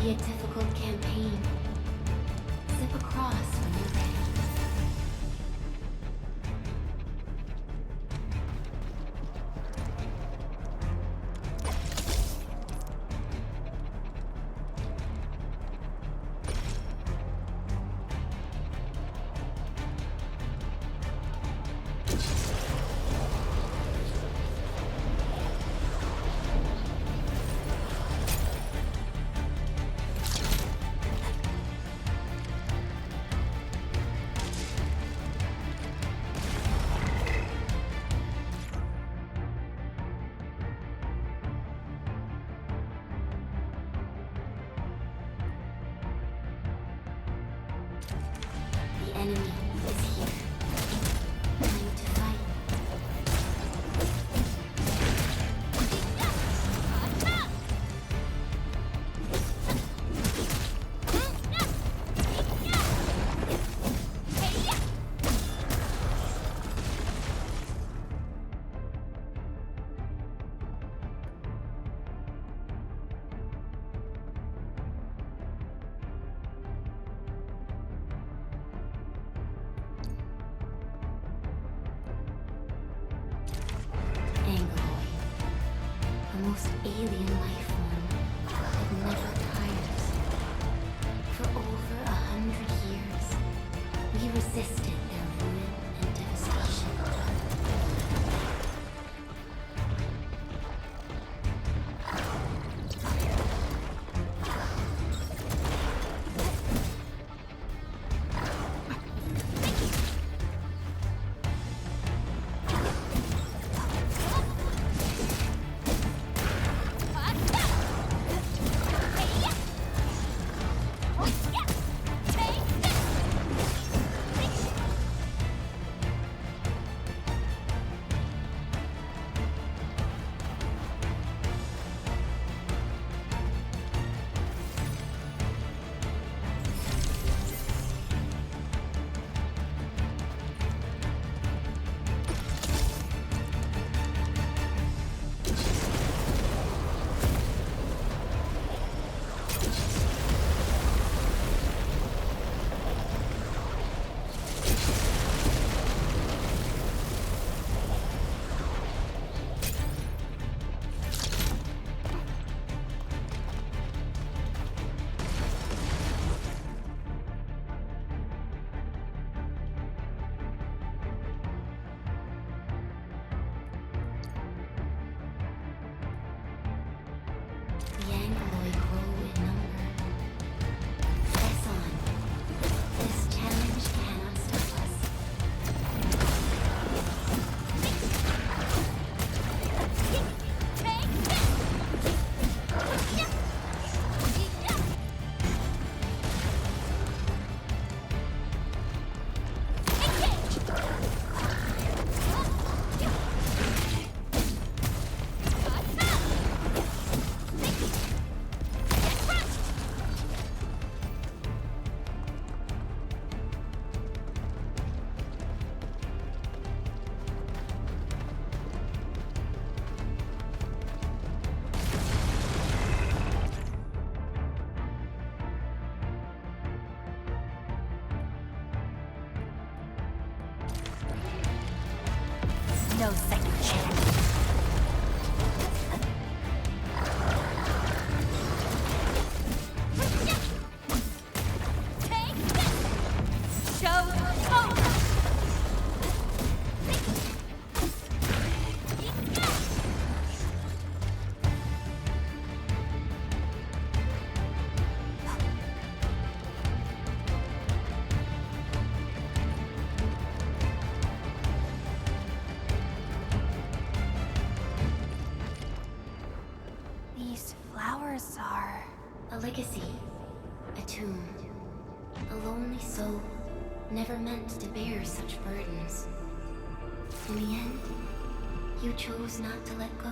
be a difficult campaign. Zip across when you're ready. The enemy is here. Time to fight. The most alien life form that never tires. For over 100 years, we resisted their ruin and devastation. The Angloid grow in number. Press on. This challenge cannot stop us. No second chance. Flowers are a legacy, a tomb, a lonely soul, never meant to bear such burdens. In the end, you chose not to let go.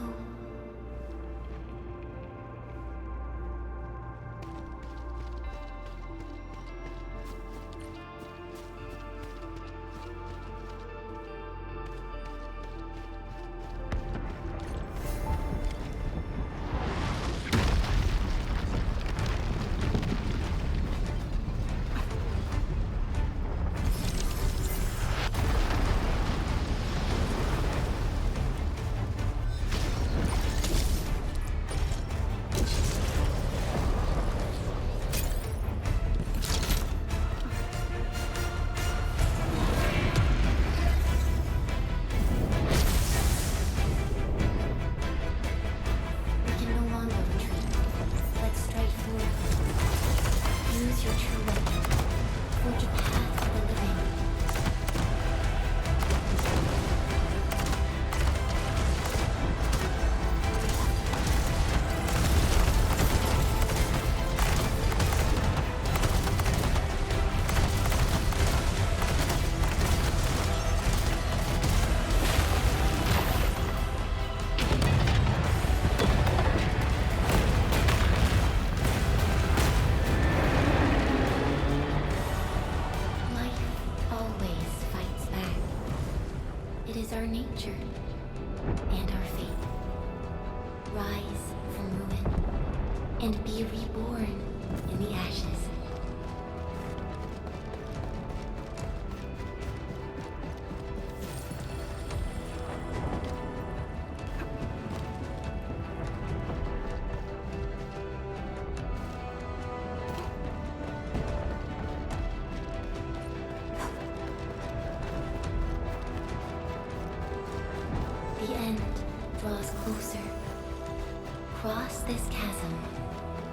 nature and our fate. Rise from ruin and be reborn in the ashes. The end draws closer. Cross this chasm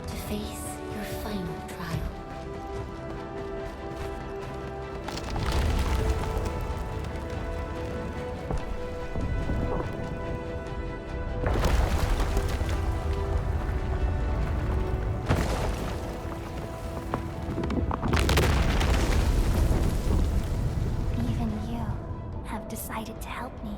to face your final trial. Even you have decided to help me.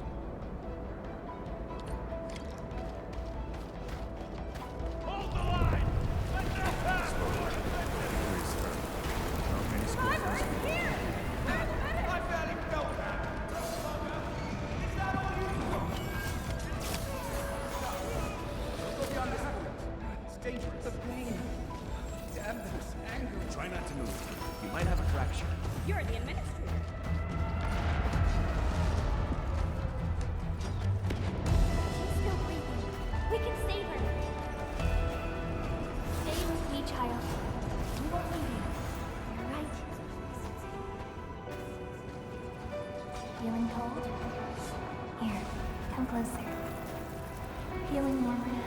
The pain. Damn this anger. Try not to move. You might have a fracture. You're the administrator. She's still breathing. We can save her. Stay with me, child. You are leaving. You're right. Feeling cold? Here, come closer. Feeling warmer now?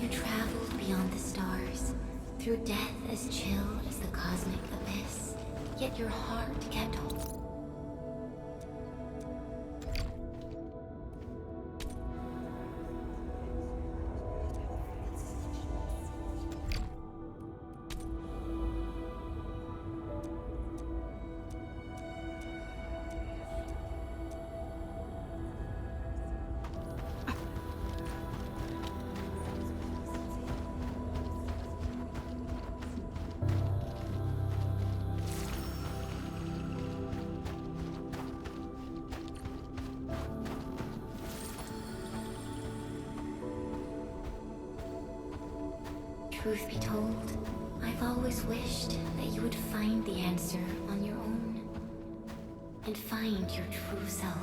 You traveled beyond the stars, through death as chill as the cosmic abyss, yet your heart kept hope. Truth be told, I've always wished that you would find the answer on your own and find your true self.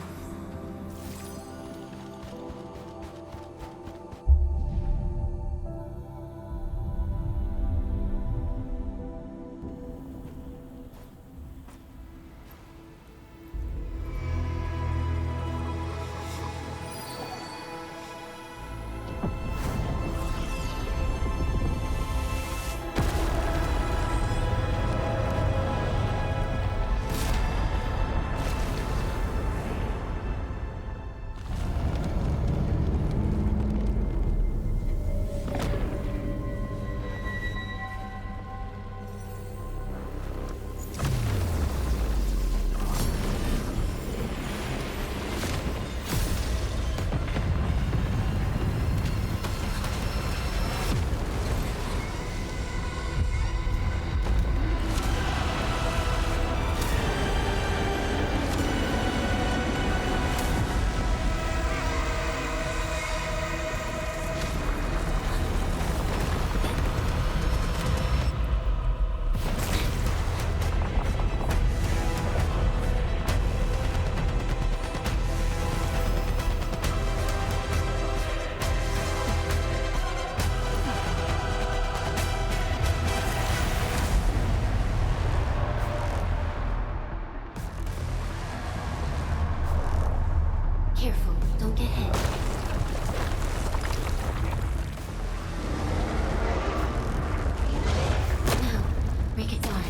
break its arm.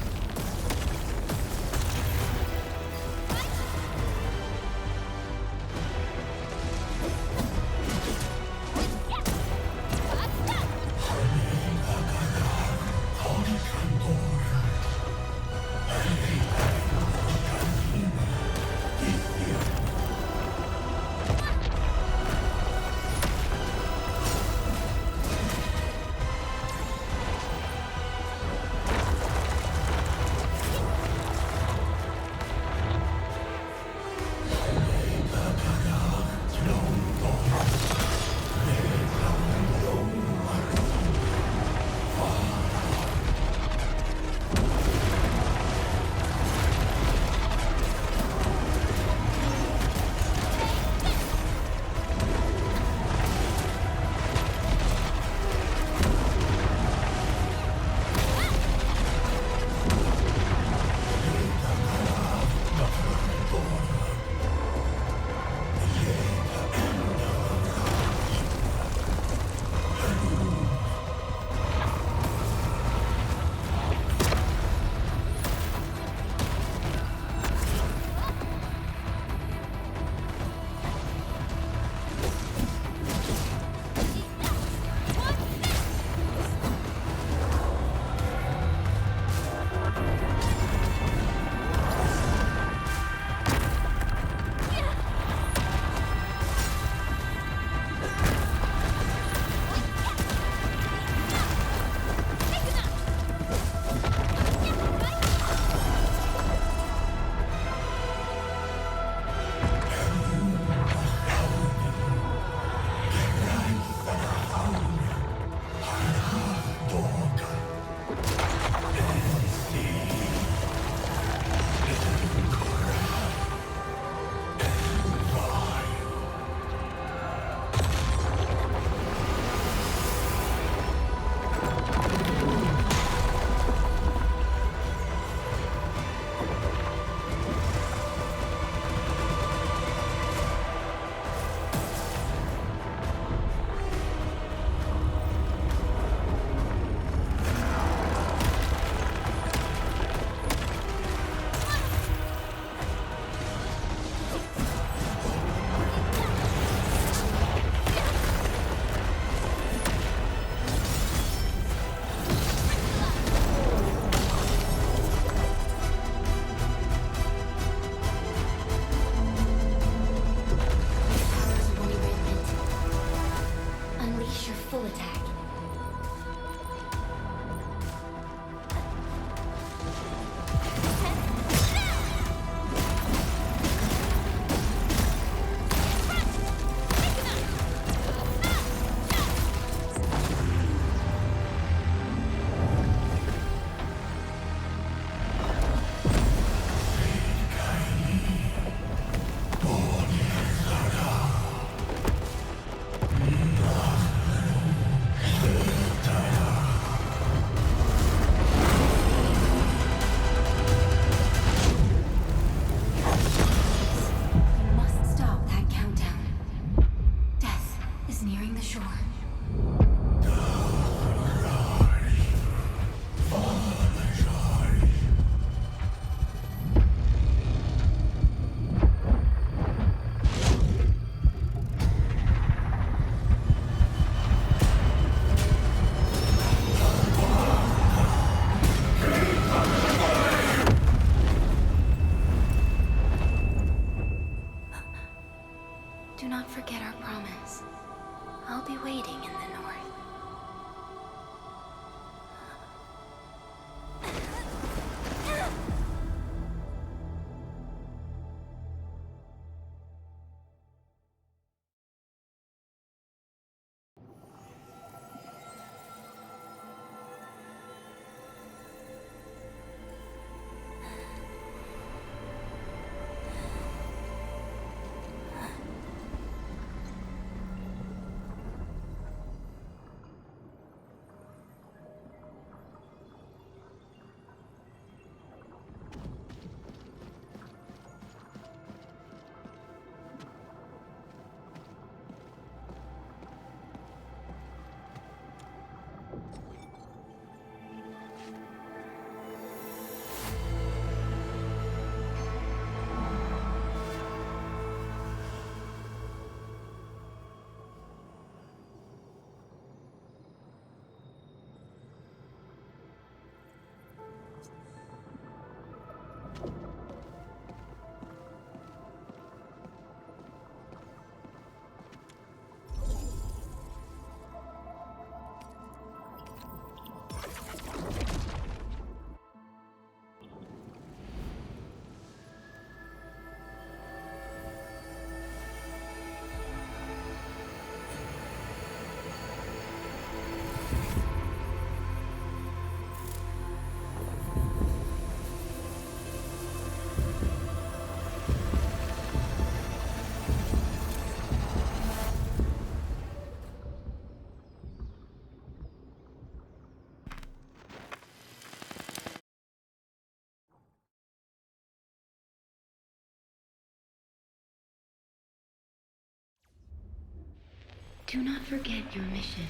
Do not forget your mission.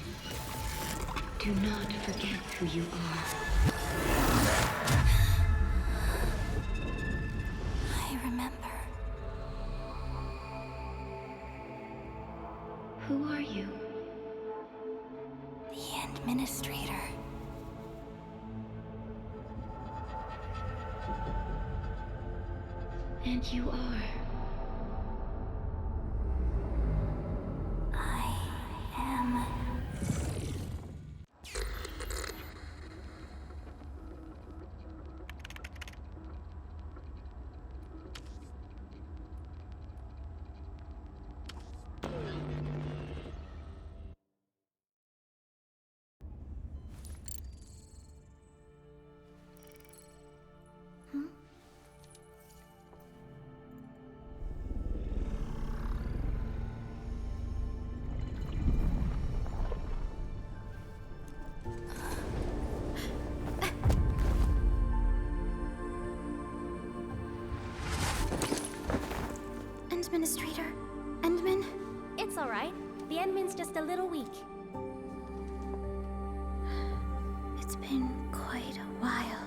Do not forget who you are. I remember. Who are you? The Administrator. And you are. I am. Administrator? Endman? It's alright. The Endman's just a little weak. It's been quite a while.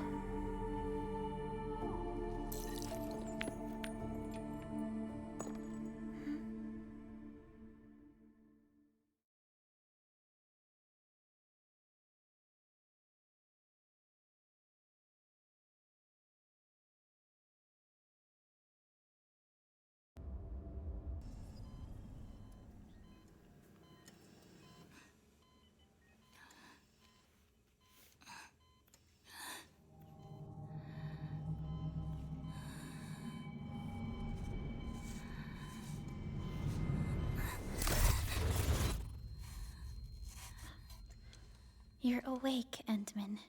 You're awake, Endman.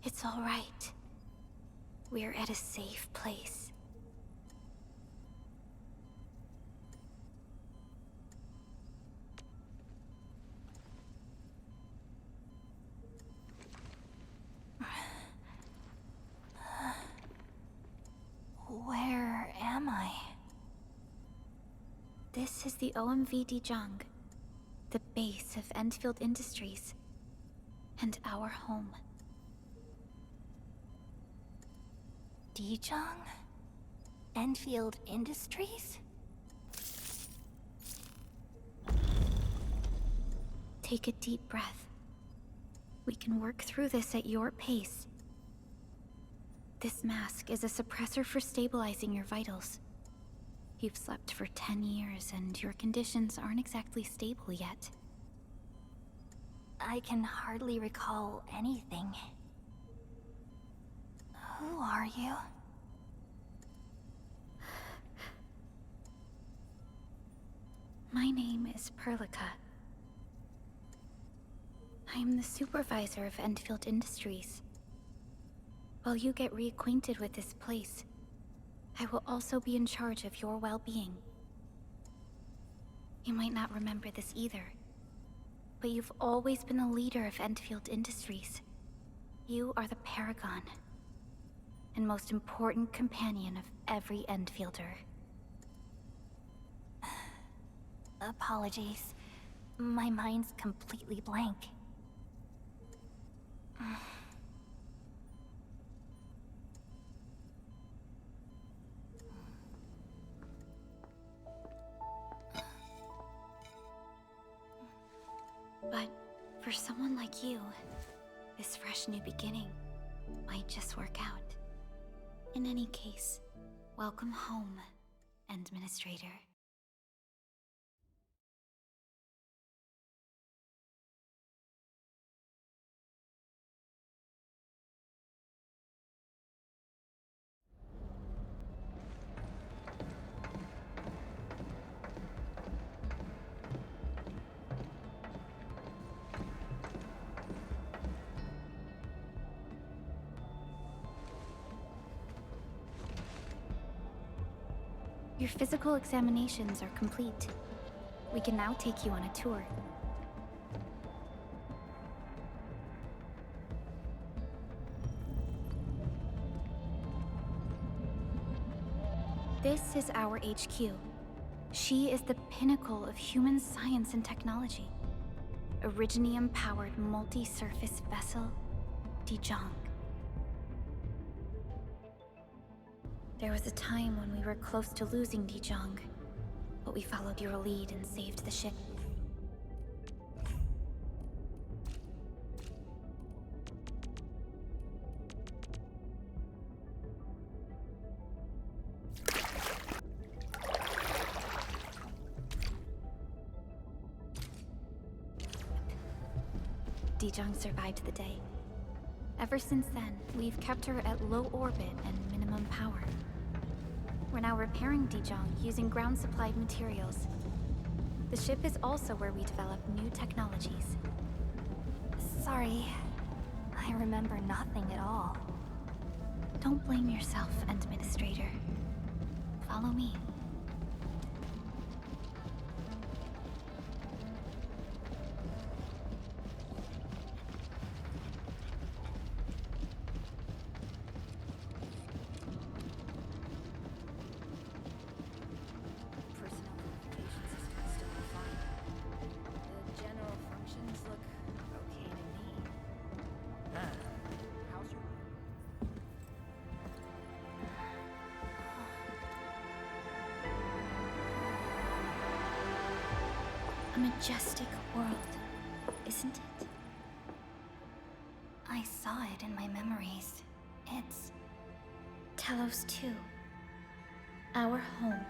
It's all right. We're at a safe place. Where am I? This is the OMV Dijong, the base of Endfield Industries, and our home. Dijong? Endfield Industries? Take a deep breath. We can work through this at your pace. This mask is a suppressor for stabilizing your vitals. You've slept for 10 years, and your conditions aren't exactly stable yet. I can hardly recall anything. Who are you? My name is Perlica. I am the supervisor of Endfield Industries. While you get reacquainted with this place, I will also be in charge of your well-being. You might not remember this either, but you've always been the leader of Endfield Industries. You are the paragon, and most important companion of every Endfielder. Apologies. My mind's completely blank. But for someone like you, this fresh new beginning might just work out. In any case, welcome home, Administrator. Your physical examinations are complete. We can now take you on a tour. This is our HQ. She is the pinnacle of human science and technology. Originium-powered multi-surface vessel, Dijong. There was a time when we were close to losing Dijong, but we followed your lead and saved the ship. Dijong survived the day. Ever since then, we've kept her at low orbit and minimum power. We're now repairing Dijong using ground-supplied materials. The ship is also where we develop new technologies. Sorry, I remember nothing at all. Don't blame yourself, Administrator. Follow me. A majestic world, isn't it? I saw it in my memories. It's Talos 2, our home.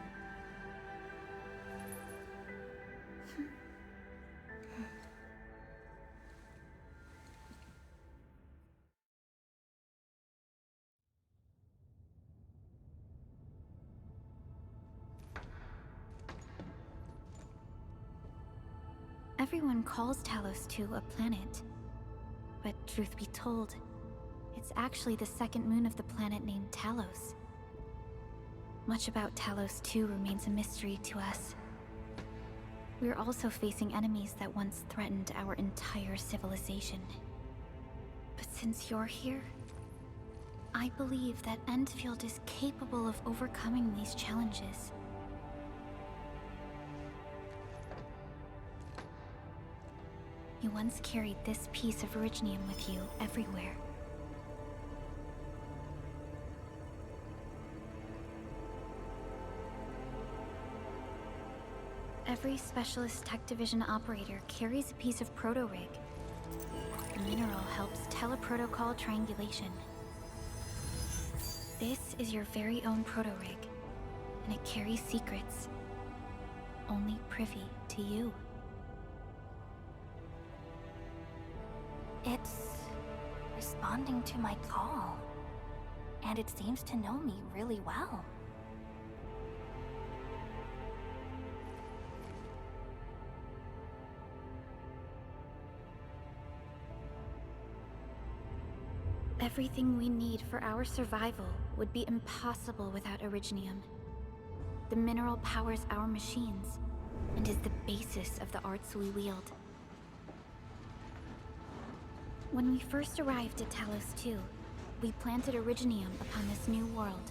Everyone calls Talos 2 a planet. But truth be told, it's actually the second moon of the planet named Talos. Much about Talos 2 remains a mystery to us. We're also facing enemies that once threatened our entire civilization. But since you're here, I believe that Endfield is capable of overcoming these challenges. You once carried this piece of Originium with you everywhere. Every Specialist Tech Division operator carries a piece of proto-rig. The mineral helps teleprotocol triangulation. This is your very own proto-rig, and it carries secrets only privy to you. It's responding to my call, and it seems to know me really well. Everything we need for our survival would be impossible without Originium. The mineral powers our machines, and is the basis of the arts we wield. When we first arrived at Talos 2, we planted Originium upon this new world.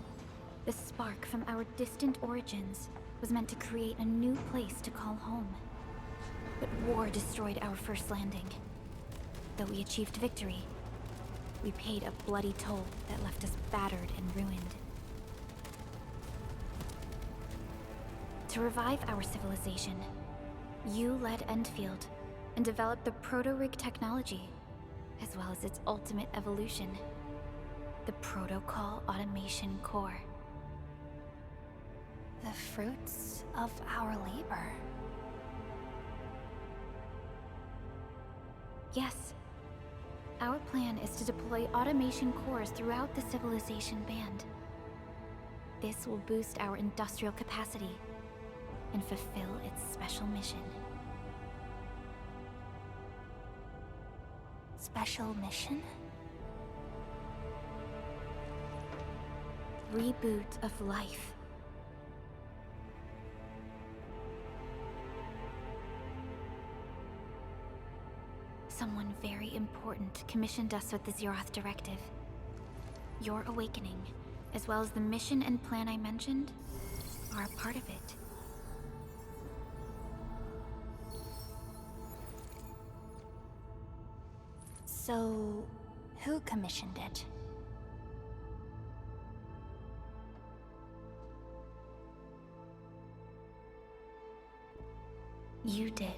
The spark from our distant origins was meant to create a new place to call home. But war destroyed our first landing. Though we achieved victory, we paid a bloody toll that left us battered and ruined. To revive our civilization, you led Endfield, and developed the proto-rig technology, as well as its ultimate evolution, the Protocol Automation Core. The fruits of our labor. Yes. Our plan is to deploy automation cores throughout the civilization band. This will boost our industrial capacity and fulfill its special mission. Special mission? Reboot of life. Someone very important commissioned us with the Zeroth Directive. Your awakening, as well as the mission and plan I mentioned, are a part of it. So, who commissioned it? You did.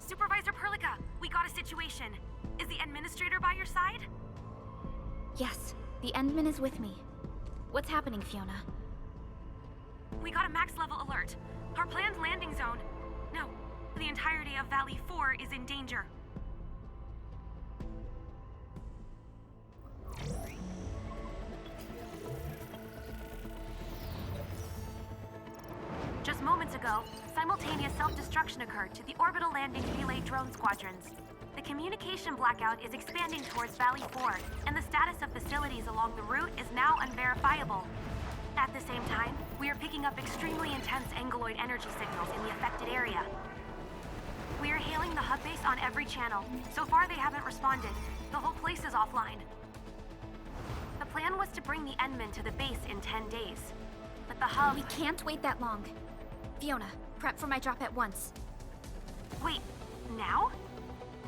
Supervisor Perlica, we got a situation. Is the administrator by your side? Yes, the Endman is with me. What's happening, Fiona? We got a max-level alert. Our planned landing zone... No, the entirety of Valley 4 is in danger. Just moments ago, simultaneous self-destruction occurred to the orbital landing relay drone squadrons. The communication blackout is expanding towards Valley 4, and the status of facilities along the route is now unverifiable. At the same time, we are picking up extremely intense angeloid energy signals in the affected area. We are hailing the hub base on every channel. So far, they haven't responded. The whole place is offline. The plan was to bring the Endman to the base in 10 days. But the hub... We can't wait that long. Fiona, prep for my drop at once. Wait, now?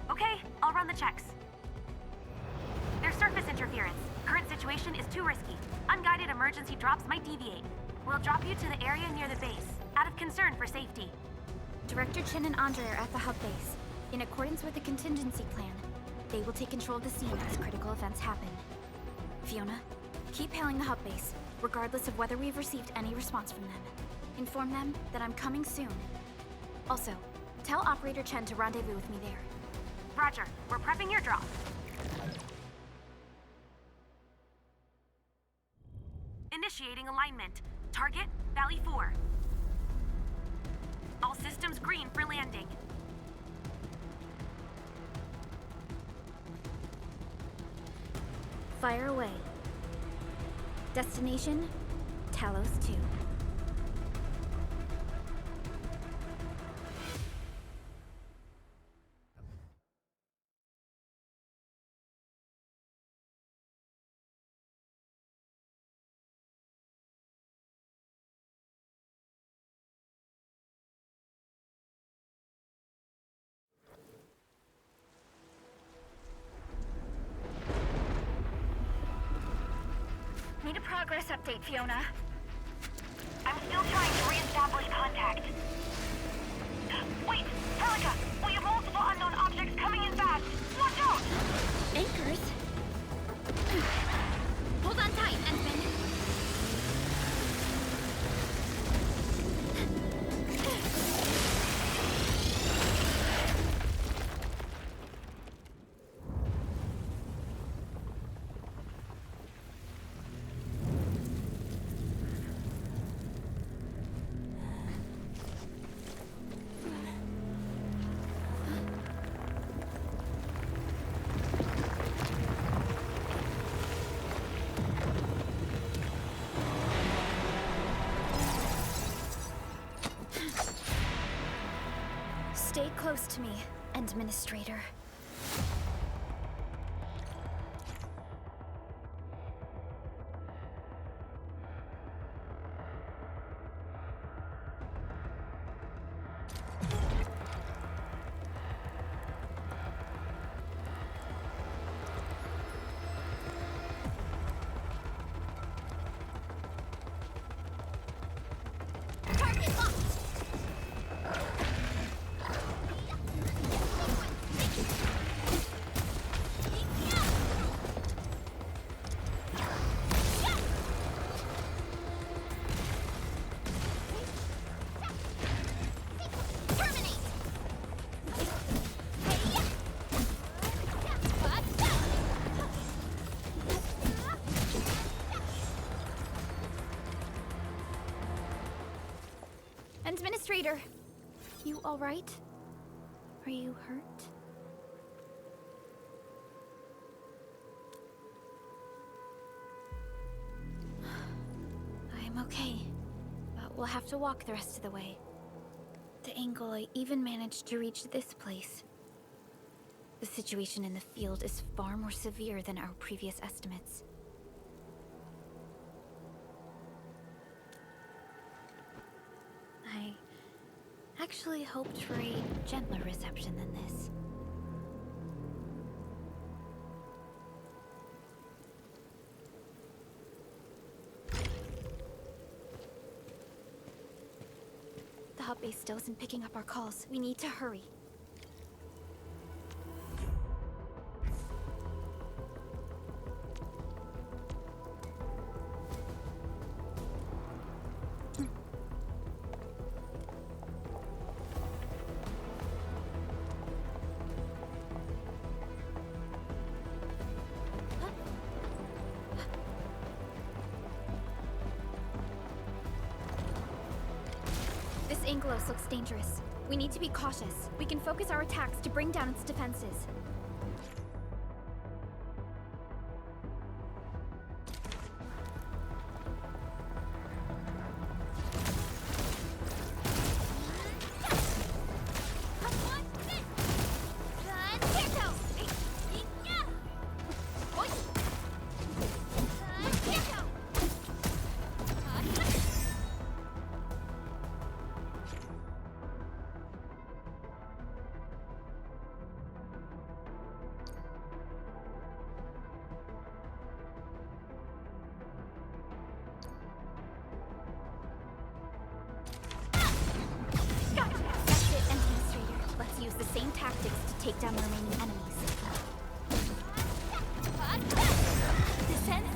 Okay, I'll run the checks. There's surface interference. Current situation is too risky. Unguided emergency drops might deviate. We'll drop you to the area near the base, out of concern for safety. Director Chen and Andre are at the hub base. In accordance with the contingency plan, they will take control of the scene as critical events happen. Fiona, keep hailing the hub base, regardless of whether we've received any response from them. Inform them that I'm coming soon. Also, tell Operator Chen to rendezvous with me there. Roger, we're prepping your drop. Initiating alignment. Target, Valley 4. All systems green for landing. Fire away. Destination, Talos 2. Need a progress update, Fiona. I'm still trying to re-establish contact. Wait, Perlica! We have multiple unknown objects coming in fast! Watch out! Anchors? Hold on tight, Endman. Stay close to me, Administrator. Administrator! You alright? Are you hurt? I'm okay, but we'll have to walk the rest of the way. The angle I even managed to reach this place. The situation in the field is far more severe than our previous estimates. I actually hoped for a gentler reception than this. The hub base still isn't picking up our calls. We need to hurry. This Anglos looks dangerous. We need to be cautious. We can focus our attacks to bring down its defenses. Use the same tactics to take down the remaining enemies. Descend.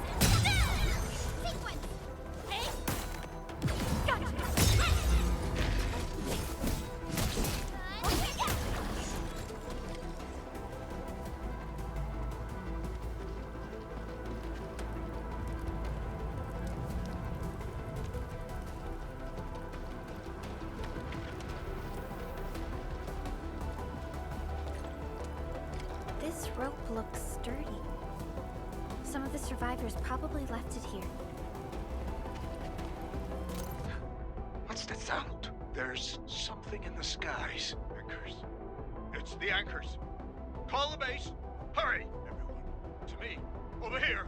Sequence. Hey. Gotcha. This rope looks sturdy. Some of the survivors probably left it here. What's that sound? There's something in the skies. Anchors. It's the anchors. Call the base. Hurry, everyone. To me. Over here.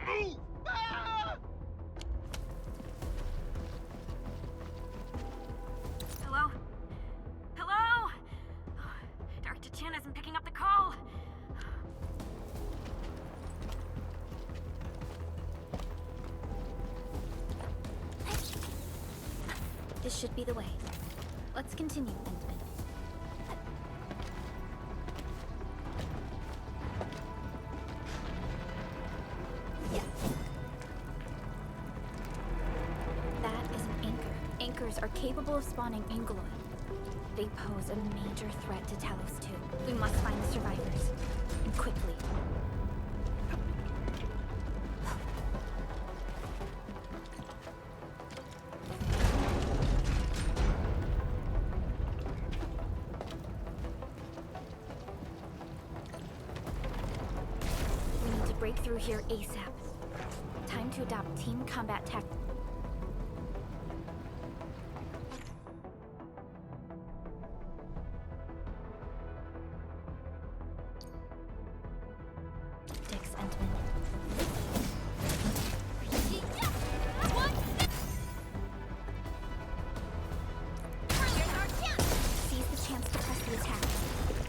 Move! Ah! Hello? Hello? Dr. Chin isn't picking up the call. This should be the way. Let's continue, Endman. That is an anchor. Anchors are capable of spawning Angloid. They pose a major threat to Talos too. We must find the survivors. And quickly. We need to break through here ASAP. Time to adopt team combat tactics. Seize the chance to press the attack.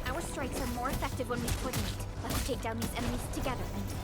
Our strikes are more effective when we coordinate. Let's take down these enemies together, Endman.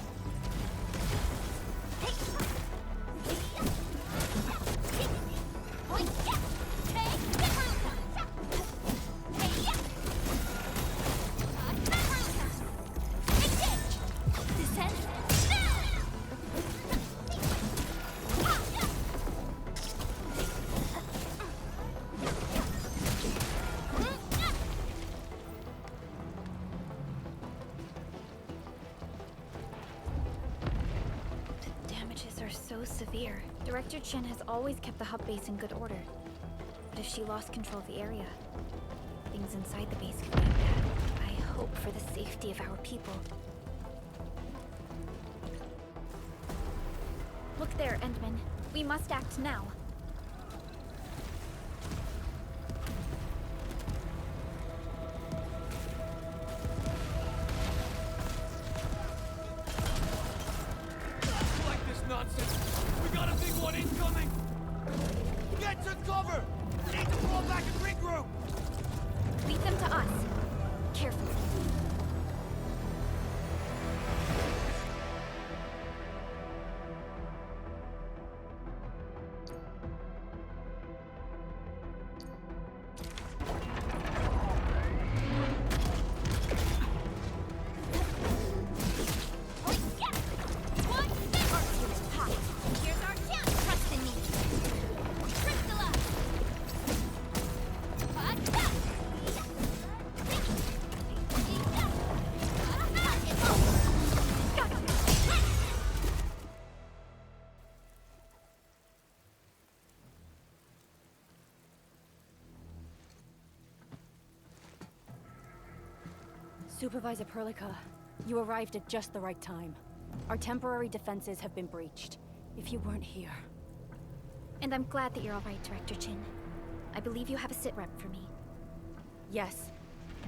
Are so severe. Director Chen has always kept the hub base in good order. But if she lost control of the area. Things inside the base could get bad. I hope for the safety of our people. Look there, Endman. We must act now. Like this nonsense. We got a big one incoming. Get to cover. We need to fall back and regroup. Lead them to us. Carefully. Supervisor Perlica, you arrived at just the right time. Our temporary defenses have been breached. If you weren't here... And I'm glad that you're all right, Director Chin. I believe you have a sit rep for me. Yes.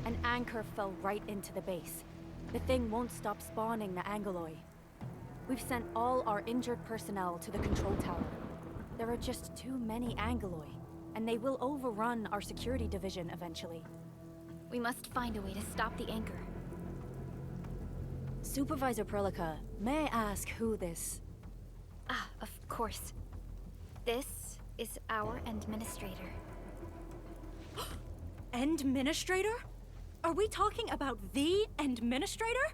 An anchor fell right into the base. The thing won't stop spawning the Angoloi. We've sent all our injured personnel to the control tower. There are just too many Angoloi, and they will overrun our security division eventually. We must find a way to stop the anchor. Supervisor Perlica, may I ask who this... Ah, of course. This is our administrator. Administrator? Are we talking about the administrator?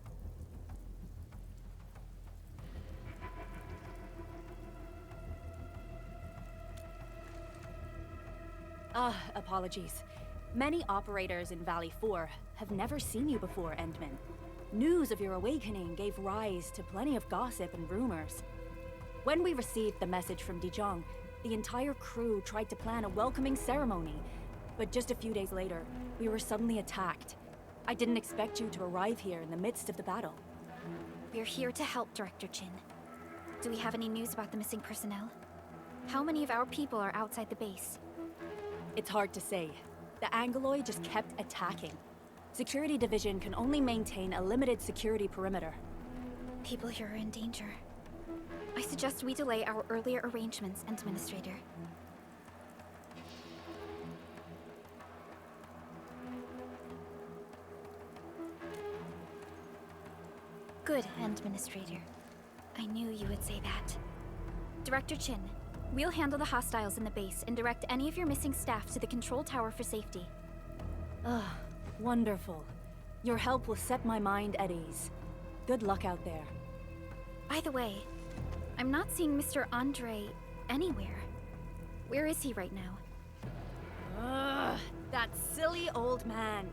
Apologies. Many operators in Valley 4 have never seen you before, Endman. News of your awakening gave rise to plenty of gossip and rumors. When we received the message from Dijon, the entire crew tried to plan a welcoming ceremony, but just a few days later, we were suddenly attacked. I didn't expect you to arrive here in the midst of the battle. We're here to help, Director Chin. Do we have any news about the missing personnel? How many of our people are outside the base? It's hard to say. The Angoloi just kept attacking. Security Division can only maintain a limited security perimeter. People here are in danger. I suggest we delay our earlier arrangements, Administrator. Good, Administrator. I knew you would say that. Director Chin, we'll handle the hostiles in the base and direct any of your missing staff to the control tower for safety. Wonderful. Your help will set my mind at ease. Good luck out there. By the way, I'm not seeing Mr. Andre anywhere. Where is he right now? That silly old man.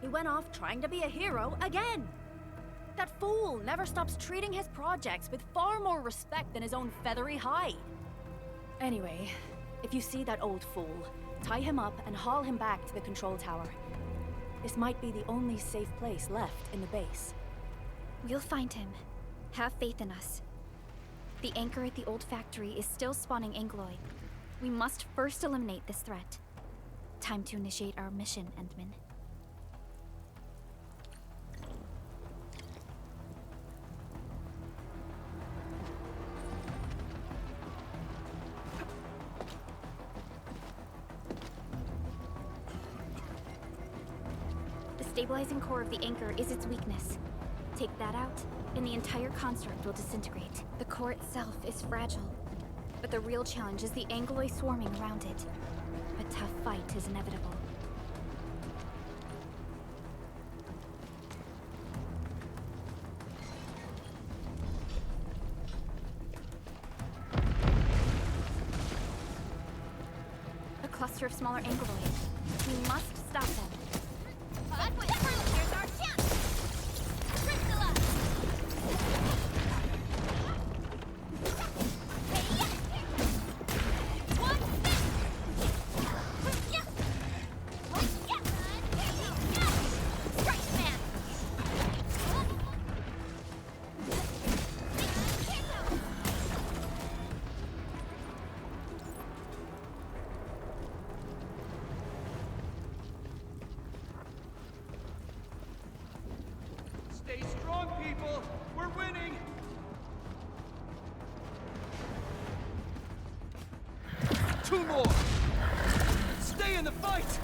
He went off trying to be a hero again. That fool never stops treating his projects with far more respect than his own feathery hide. Anyway, if you see that old fool, tie him up and haul him back to the control tower. This might be the only safe place left in the base. We'll find him. Have faith in us. The anchor at the old factory is still spawning Angoloi. We must first eliminate this threat. Time to initiate our mission, Endman. The stabilizing core of the anchor is its weakness. Take that out, and the entire construct will disintegrate. The core itself is fragile, but the real challenge is the Angoloi swarming around it. A tough fight is inevitable. A cluster of smaller Angoloi. We must stop them. Here's our chance! Crystalla! One, on, people! We're winning! Two more! Stay in the fight!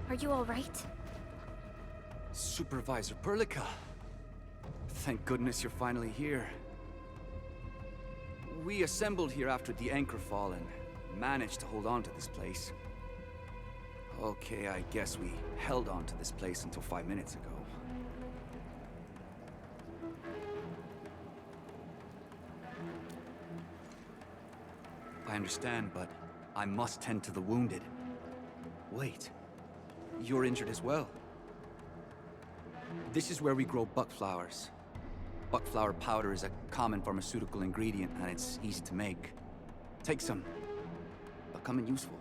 Are you all right? Supervisor Perlica. Thank goodness you're finally here. We assembled here after the anchor fall and managed to hold on to this place. Okay, I guess we held on to this place until 5 minutes ago. I understand, but I must tend to the wounded. Wait, you're injured as well. This is where we grow buckflowers. Buckflower powder is a common pharmaceutical ingredient and it's easy to make. Take some. They'll come in useful.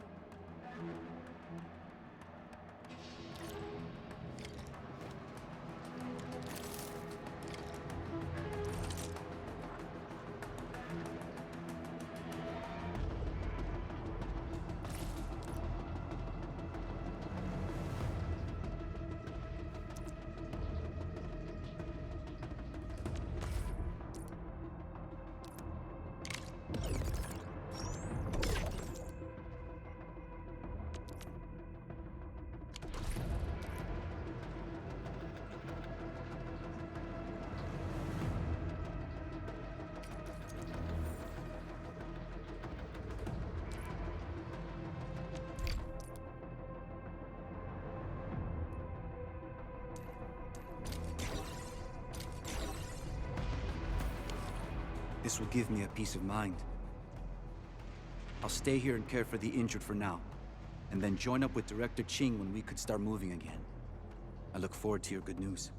This will give me a peace of mind. I'll stay here and care for the injured for now, and then join up with Director Ching when we could start moving again. I look forward to your good news.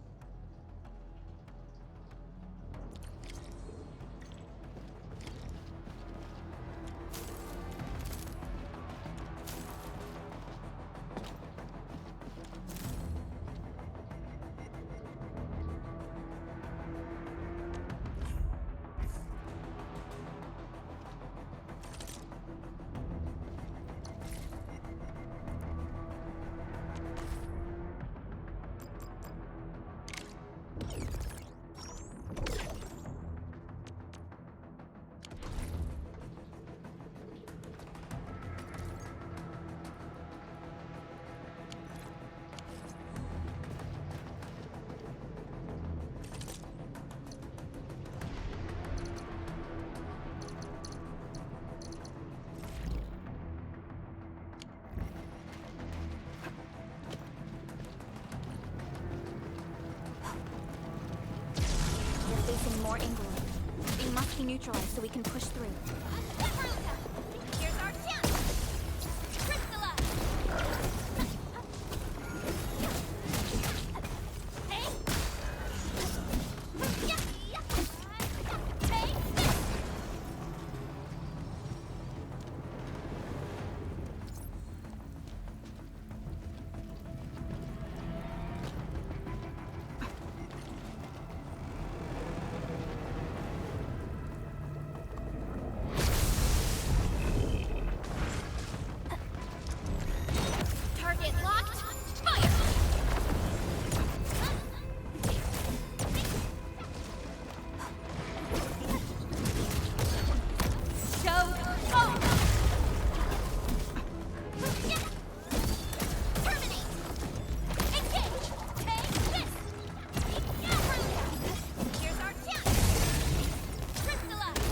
Facing more England. It must be neutralized so we can push through. Here's our chance! Crystallize! Hey! Take this! Target locked. Fire! Show over! Terminate! Engage! Take this! Here's our chance! Crystallize!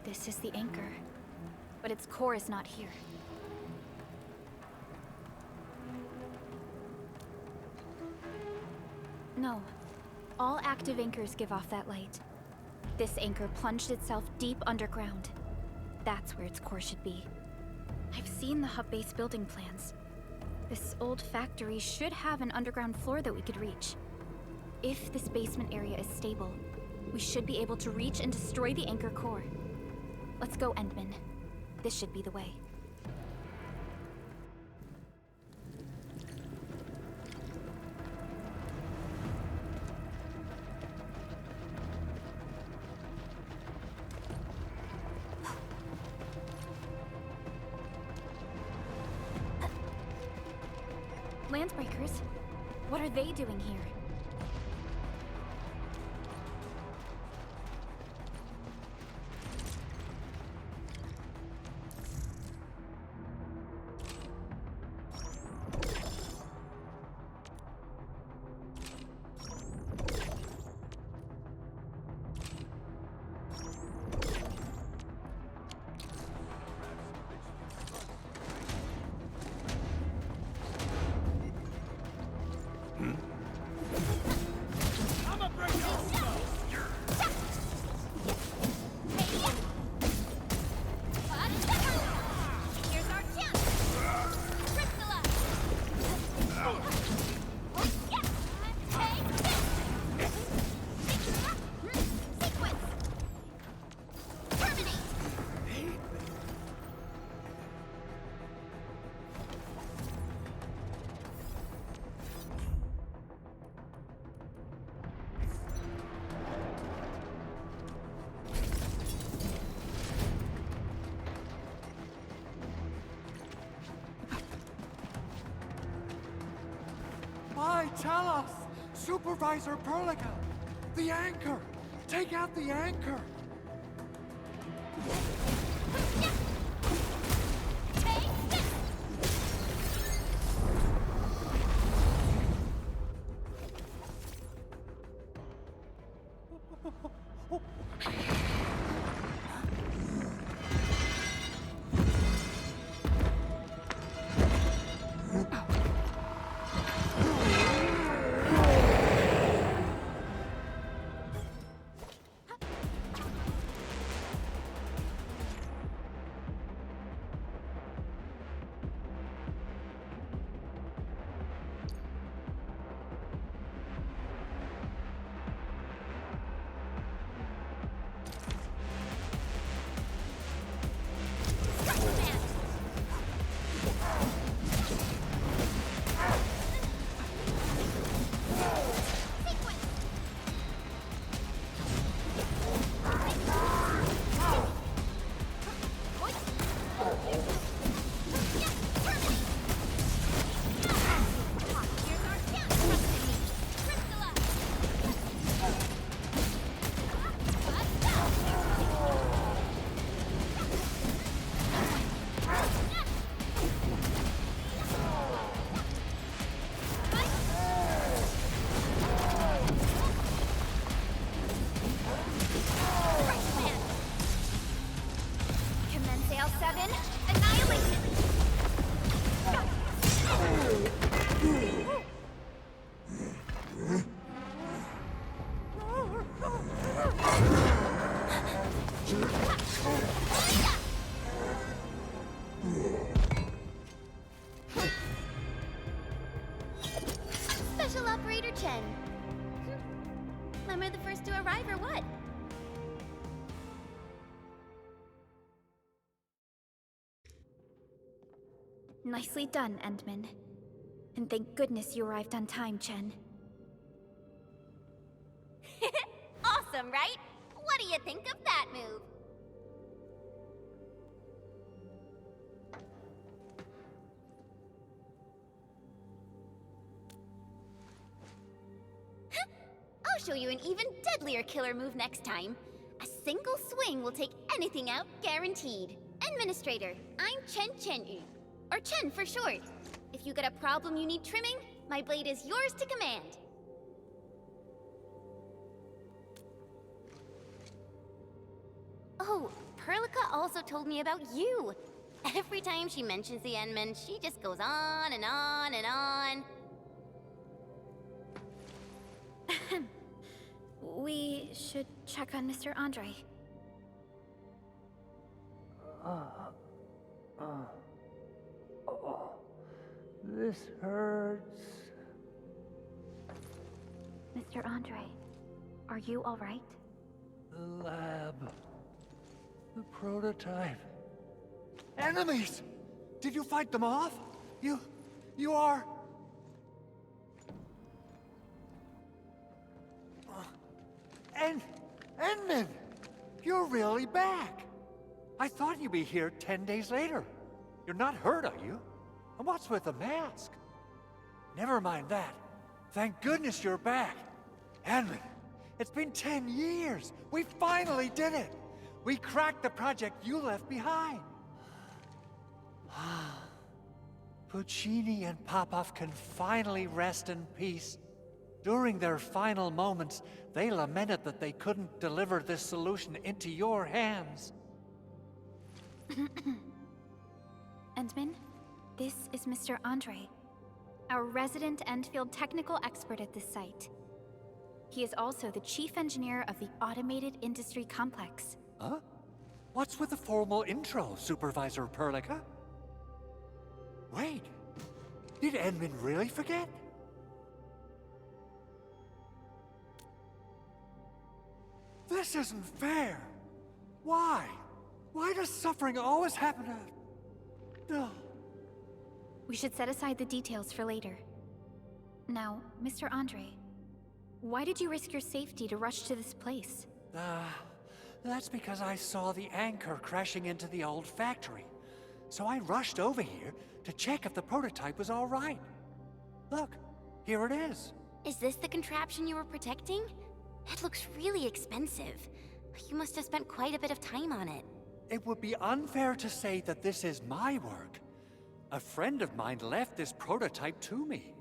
This is the anchor, but its core is not here. No. All active anchors give off that light. This anchor plunged itself deep underground. That's where its core should be. I've seen the hub base building plans. This old factory should have an underground floor that we could reach. If this basement area is stable, we should be able to reach and destroy the anchor core. Let's go, Endman. This should be the way. landbreakers. What are they doing here? Here's our chance! Crystallize! Yeah! Take this! Sequence! Terminate! Why, tell us! Supervisor Perlica! The anchor! Take out the anchor! Take this! Special Operator Chen. Am I the first to arrive or what? Nicely done, Endman. And thank goodness you arrived on time, Chen. Awesome, right? What do you think of that move? I'll show you an even deadlier killer move next time. A single swing will take anything out, guaranteed. Administrator, I'm Chen Chen-yu, or Chen for short. If you got a problem you need trimming, my blade is yours to command. Oh, Perlica also told me about you. Every time she mentions the Endman, she just goes on and on and on. We should check on Mr. Andre. This hurts. Mr. Andre, are you all right? The lab. The prototype. Enemies! Did you fight them off? You are... Endman! You're really back! I thought you'd be here 10 days later. You're not hurt, are you? And what's with the mask? Never mind that. Thank goodness you're back. Edmund, it's been 10 years. We finally did it. We cracked the project you left behind. Puccini and Popov can finally rest in peace. During their final moments, they lamented that they couldn't deliver this solution into your hands. Endman, this is Mr. Andre, our resident Endfield technical expert at this site. He is also the chief engineer of the Automated Industry Complex. Huh? What's with the formal intro, Supervisor Perlica? Wait, did Edmund really forget? This isn't fair. Why? Why does suffering always happen to... Ugh. We should set aside the details for later. Now, Mr. Andre, why did you risk your safety to rush to this place? That's because I saw the anchor crashing into the old factory. So I rushed over here to check if the prototype was all right. Look, here it is. Is this the contraption you were protecting? It looks really expensive. You must have spent quite a bit of time on it. It would be unfair to say that this is my work. A friend of mine left this prototype to me.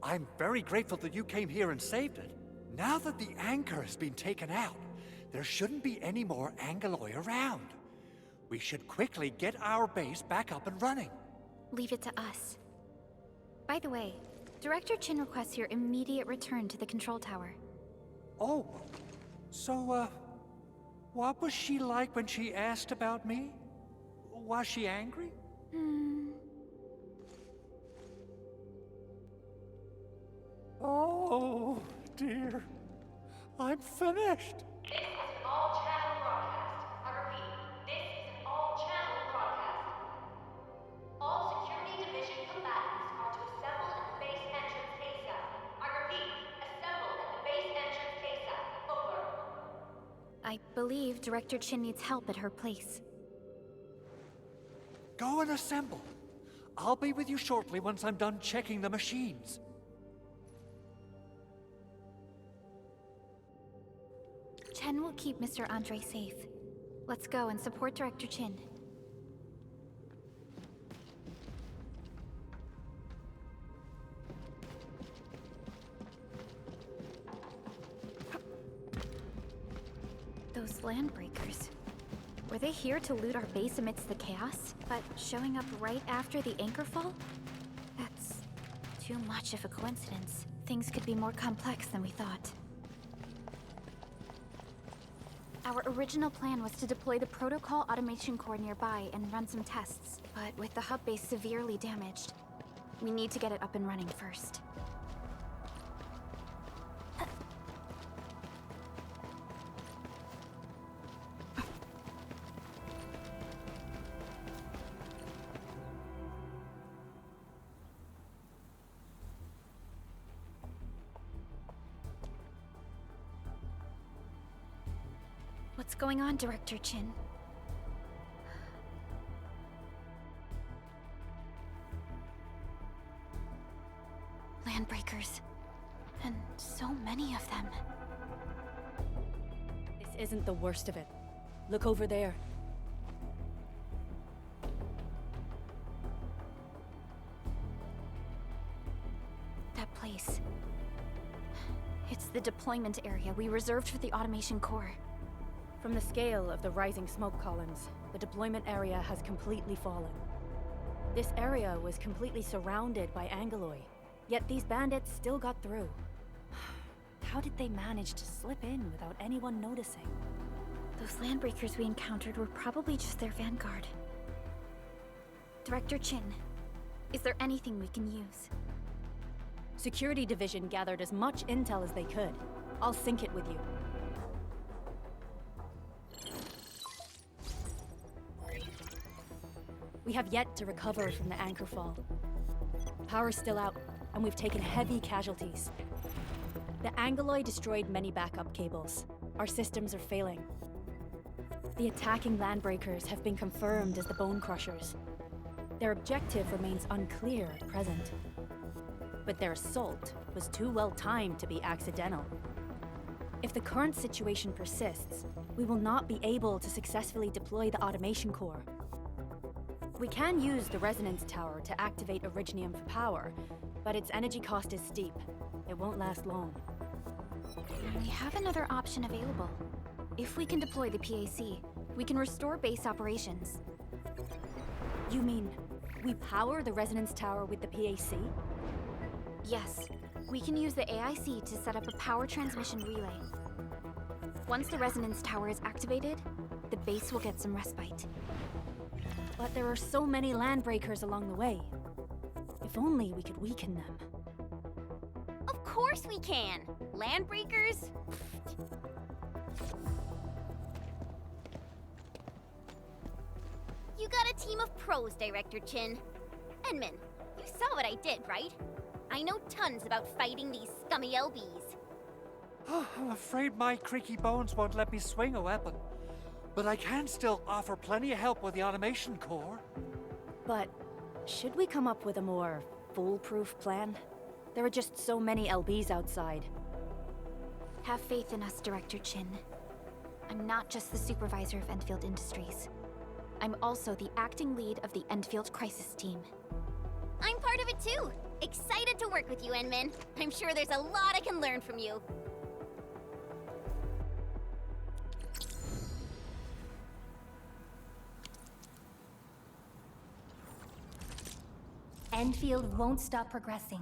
I'm very grateful that you came here and saved it. Now that the anchor has been taken out, there shouldn't be any more Angaloi around. We should quickly get our base back up and running. Leave it to us. By the way, Director Chin requests your immediate return to the control tower. Oh, so, what was she like when she asked about me? Was she angry? Oh, dear. I'm finished. This is an all-channel broadcast. I repeat, this is an all-channel broadcast. All security division combatants are to assemble at the base entrance ASAP. I repeat, assemble at the base entrance ASAP. Over. I believe Director Chin needs help at her place. Go and assemble. I'll be with you shortly once I'm done checking the machines. Chen will keep Mr. Andre safe. Let's go and support Director Chin. Those landbreakers. Were they here to loot our base amidst the chaos, but showing up right after the anchor fall? That's too much of a coincidence. Things could be more complex than we thought. Our original plan was to deploy the protocol automation core nearby and run some tests, but with the hub base severely damaged, we need to get it up and running first. What's going on, Director Chin? Landbreakers. And so many of them. This isn't the worst of it. Look over there. That place. It's the deployment area we reserved for the automation core. From the scale of the rising smoke columns, the deployment area has completely fallen. This area was completely surrounded by Angaloi, yet these bandits still got through. How did they manage to slip in without anyone noticing? Those landbreakers we encountered were probably just their vanguard. Director Chin, is there anything we can use? Security Division gathered as much intel as they could. I'll sync it with you. We have yet to recover from the anchor fall. Power's still out, and we've taken heavy casualties. The Angaloi destroyed many backup cables. Our systems are failing. The attacking landbreakers have been confirmed as the Bone Crushers. Their objective remains unclear at present. but their assault was too well timed to be accidental. If the current situation persists, we will not be able to successfully deploy the automation core. We can use the resonance tower to activate Originium for power, but its energy cost is steep. It won't last long. We have another option available. If we can deploy the PAC, we can restore base operations. You mean, we power the resonance tower with the PAC? Yes, we can use the AIC to set up a power transmission relay. Once the resonance tower is activated, the base will get some respite. But there are so many landbreakers along the way. If only we could weaken them. Of course we can! Landbreakers? You got a team of pros, Director Chin. Edmund, you saw what I did, right? I know tons about fighting these scummy LBs. I'm afraid my creaky bones won't let me swing a weapon. But I can still offer plenty of help with the automation core. But should we come up with a more foolproof plan? There are just so many LBs outside. Have faith in us, Director Chin. I'm not just the supervisor of Endfield Industries. I'm also the acting lead of the Endfield Crisis Team. I'm part of it too! Excited to work with you, Enmin. I'm sure there's a lot I can learn from you. Endfield won't stop progressing.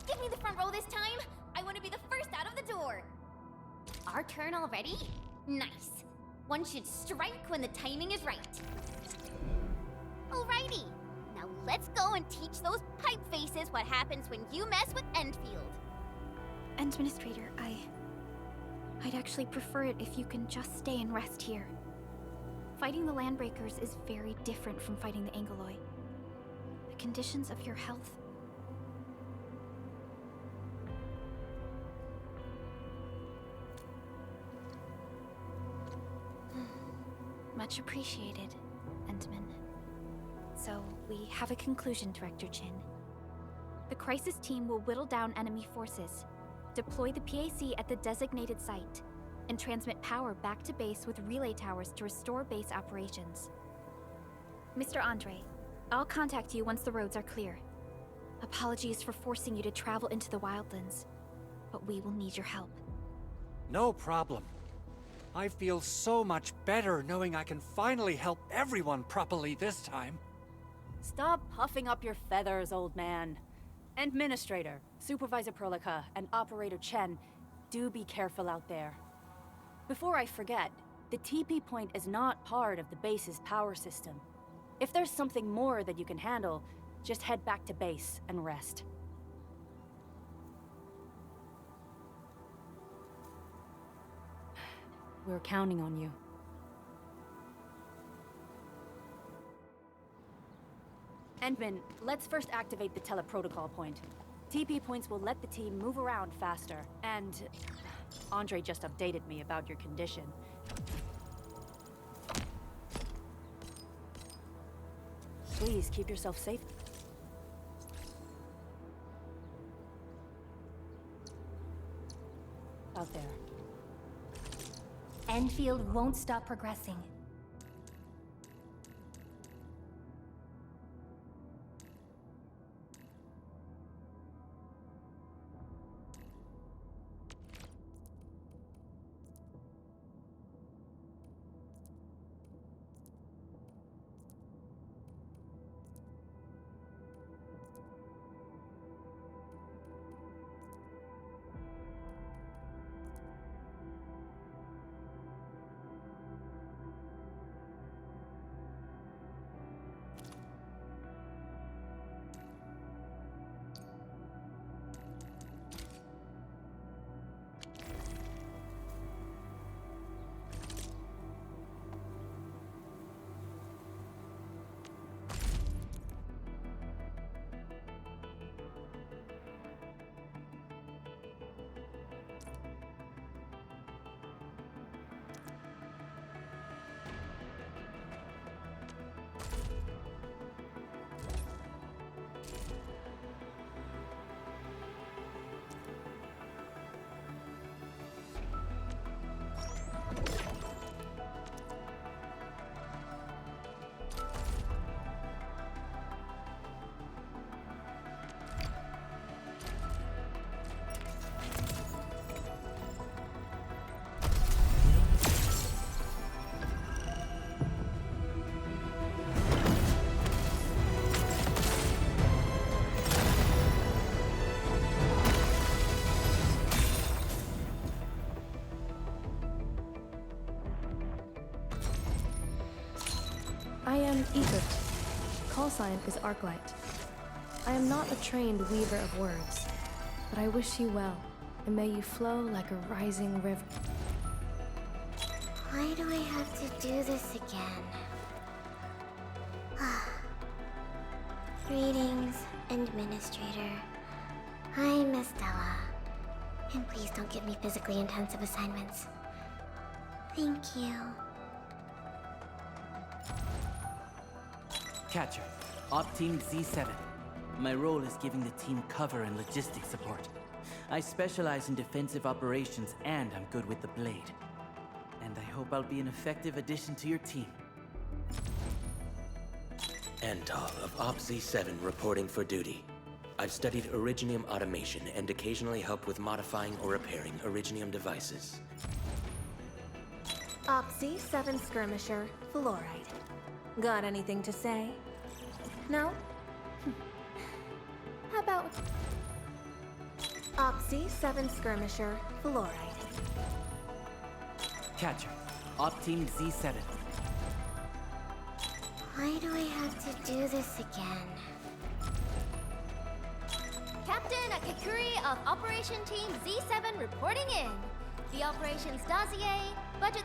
Give me the front row this time! I want to be the first out of the door! Our turn already? Nice. One should strike when the timing is right. Alrighty. Now let's go and teach those pipe faces what happens when you mess with Endfield. Administrator, I'd actually prefer it if you can just stay and rest here. Fighting the Landbreakers is very different from fighting the Angoloi. The conditions of your health... Much appreciated, Endman. So, we have a conclusion, Director Chin. The Crisis Team will whittle down enemy forces, deploy the PAC at the designated site, and transmit power back to base with relay towers to restore base operations. Mr. Andre, I'll contact you once the roads are clear. Apologies for forcing you to travel into the wildlands, but we will need your help. No problem. I feel so much better knowing I can finally help everyone properly this time. Stop puffing up your feathers, old man. Administrator, Supervisor Perlica, and Operator Chen, do be careful out there. Before I forget, the TP point is not part of the base's power system. If there's something more that you can handle, just head back to base and rest. We're counting on you. Endman, let's first activate the teleprotocol point. TP points will let the team move around faster, and... Andre just updated me about your condition. Please keep yourself safe. Out there. Endfield won't stop progressing. I am Egypt. Call sign is Arklight. I am not a trained weaver of words, but I wish you well, and may you flow like a rising river. Why do I have to do this again? Greetings, Administrator. I'm Estella. And please don't give me physically intensive assignments. Thank you. Catcher, Op Team Z7. My role is giving the team cover and logistics support. I specialize in defensive operations and I'm good with the blade. And I hope I'll be an effective addition to your team. Antal of Op Z7 reporting for duty. I've studied Originium automation and occasionally help with modifying or repairing Originium devices. Op Z7 Skirmisher, Fluoride. Got anything to say? No? How about Op Z7 Skirmisher, Fluoride? Catcher, Op Team Z7. Why do I have to do this again? Captain Akakuri of Operation Team Z7 reporting in. The operations dossier, budget...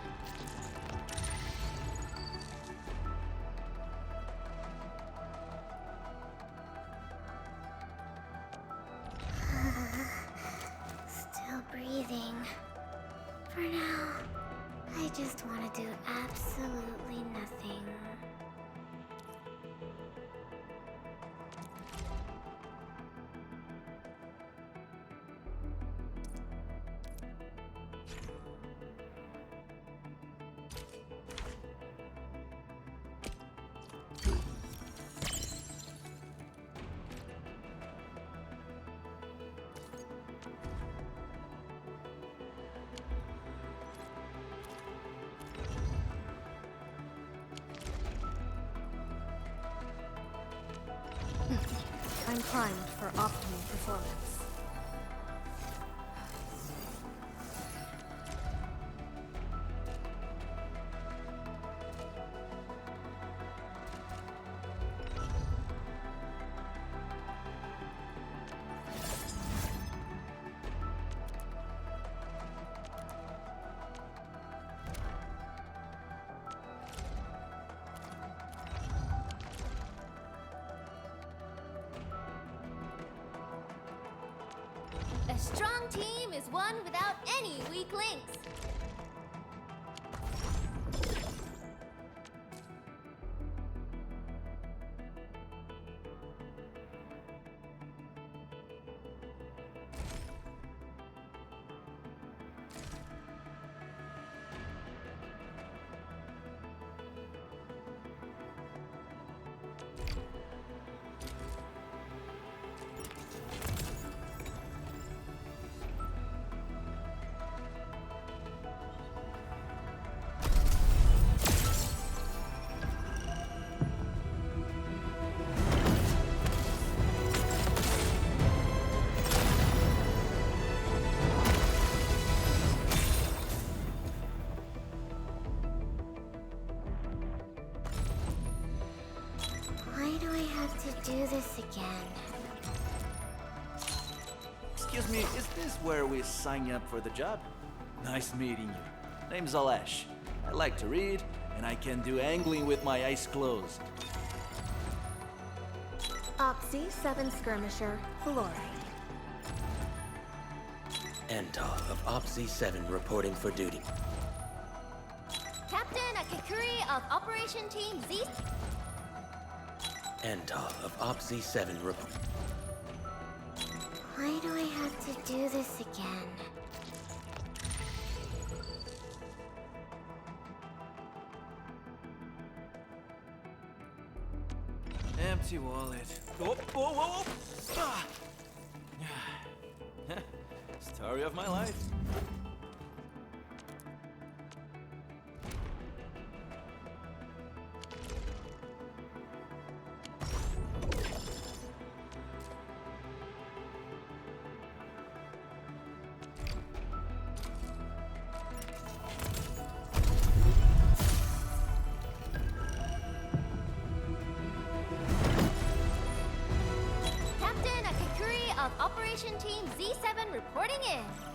Still breathing. For now, I just want to do absolutely nothing. I'm primed for optimal performance. A strong team is one without any weak links. Why do I have to do this again? Excuse me, is this where we sign you up for the job? Nice meeting you. Name's Alesh. I like to read, and I can do angling with my eyes closed. Op Z7 Skirmisher, Fluoride. Antal of Op Z7 reporting for duty. Captain Akakuri of Operation Team Z... Antal of Op Z7 report. Why do I have to do this again? Empty wallet. Whoa, whoa, whoa, whoa! Ah. Story of my life. Mission Team Z7 reporting in.